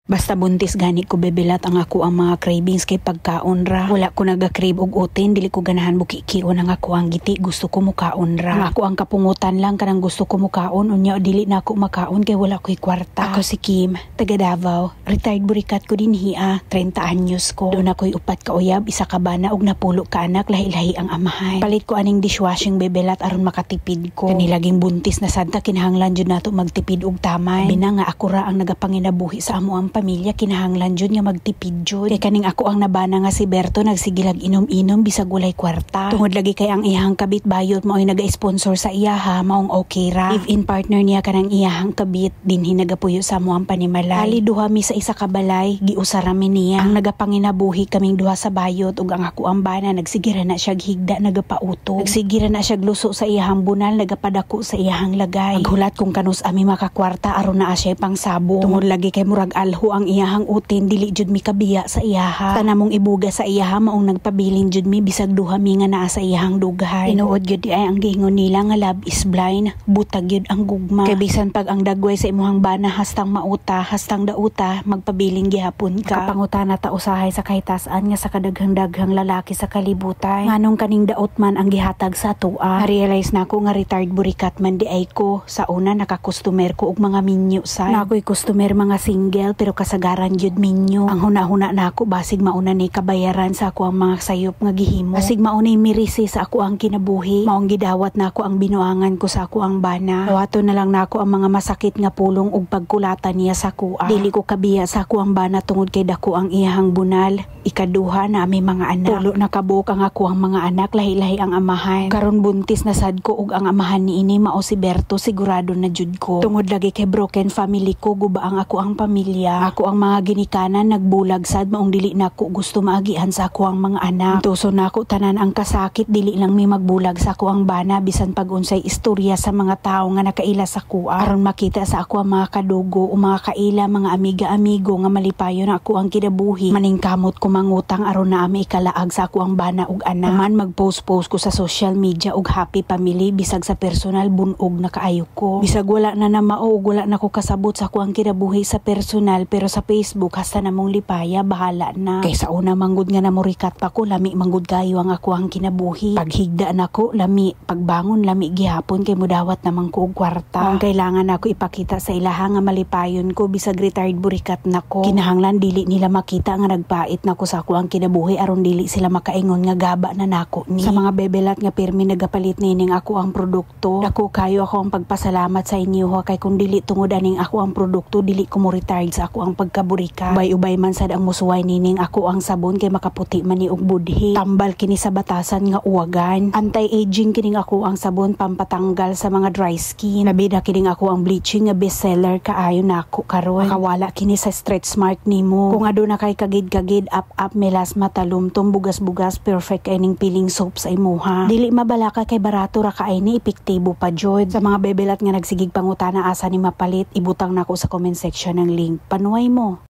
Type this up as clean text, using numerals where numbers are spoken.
Basta buntis gani ko bebelat ang ako ang mga cravings kay pagkaon ra. Wala ko naga-crave og utin, dili ko ganahan buki-kion ang ako ang giti, gusto ko mukaon ra. Ang ako ang kapungutan lang kanang gusto ko mukaon, unya dili na ako makaon kay wala ko'y kwarta. Ako si Kim, taga Davao, retired burikat ko din hiya, 30 anyos ko. Doon ako'y upat ka uyab, isa ka bana og napulo ka anak, lahi-lahi ang amahay. Palit ko aning dishwashing bebelat aron makatipid ko. Kanilaging buntis na sadta kinahanglan jud nato magtipid og tamay. Bina nga ako ra ang nagapanginabuhi sa amo ang pamilya, kinahanglan jud nga magtipid jud. Kay kaning ako ang nabana nga si Berto nagsigilag inom-inom bisag walay kwarta. Tungod lagi kay ang iyahang kabit bayot mao ay naga-sponsor sa iyaha, maong okay ra. Live-in partner niya kanang iyahang kabit dinhi nagapuyo sa amo ang panimalay. Ali duha mi sa isa ka balay, giusara mi niya. Ang nagapanginabuhi kaming duha sa bayot ug ang ako ang bana nagsigira na siya higda nagapauto. Nagsigira na siya luso sa iyahang bunal, nagapadako sa iyahang lagay. Maghulat kung kanus ami makakwarta aron naa siya pang sabong. Tungod lagi kay murag alho ang iyahang utin, dili jud mi kabiya sa iyaha. Tanamong ibuga sa iyaha maong nagpabilin jud mi bisag duha mi nga naa sa iyahang dughay. Tinuod jud ay ang giingon nila nga love is blind, butag jud ang gugma. Kay bisan pag ang dagway sa imuhang bana hastang mauta, hastang dauta, magpabiling gihapon ka. Kapangutana ta usahay sa kahitasan nga sa kadaghang-daghang lalaki sa kalibutan. Nganong kaning daot man ang gihatag sa tua. Na-realize nako nga retired burikat man di ay ko. Sa una naka-customer ko og mga minyo sa. Nako'y customer mga single pero kasagaran jud minyo. Ang huna-huna nako basig mauna ni kabayaran sa ako ang mga sayop nga gihimo. Basig maunay mirisi sa ako ang kinabuhi. Maong gidawat nako ang binuangan ko sa ako ang bana. Dawato na lang nako ang mga masakit nga pulong ug pagkulatan niya sa kuha. Dili ko kabiya sa ako ang bana tungod kay dako ang iyahang bunal. Ikaduha na may mga anak. Tulo na kabuok ang ako ang mga anak, lahi-lahi ang amahan. Karon buntis na sad ko ug ang amahan niini mao si Berto, sigurado na jud ko. Tungod lagi kay broken family ko, guba ang ako ang pamilya. Ako ang mga ginikanan nagbulag sad maong dili nako gusto maagihan sa ako ang mga anak. Tuso nako tanan ang kasakit, dili lang mi magbulag sa ako ang bana bisan pag unsay istorya sa mga tawo nga nakaila sa kuha. Aron makita sa ako ang mga kadugo o mga kaila, mga amiga-amigo nga malipayon ako ang kinabuhi. Maningkamot ko mangutang aron na ami ikalaag sa ako ang bana ug anak. Man mag-post-post ko sa social media og happy family bisag sa personal bunog na kaayo ko. Bisag wala na mao ug wala na ko kasabot sa ako ang kinabuhi sa personal, pero sa Facebook hasta namong lipaya bahala na. Kay sa una manggod nga namurikat pa ko, lami manggod kayo ang ako ang kinabuhi. Paghigda nako lami, pagbangon lami gihapon kay mudawat namang ko og kwarta. Ang kailangan ako ipakita sa ilaha nga malipayon ko bisag retired burikat nako. Kinahanglan dili nila makita nga nagpait nako sa ako ang kinabuhi aron dili sila makaingon nga gaba na nako ni. Sa mga bebelat nga pirmi nagapalit nining ako ang produkto, dako kayo ako ang pagpasalamat sa inyo kay kung dili tungod aning ako ang produkto dili ko mo retired sa ako ang pagkaburika. Ubay-ubay man sad ang musuway nining ako ang sabon kay makaputi man ni og budhi. Tambal kini sa batasan nga uwagan. Anti-aging kining ako ang sabon pampatanggal sa mga dry skin. Labida kining ako ang bleaching nga bestseller kaayo nako karon. Makawala kini sa stretch mark nimo. Kung aduna kay kagid-kagid up melasma talumtom bugas-bugas perfect kining peeling soap sa imuha. Dili mabalaka kay barato ra kaay ni epektibo pa jud. Sa mga bebelat nga nagsigig pangutana asa ni mapalit, ibutang nako sa comment section ng link. Panuway mo.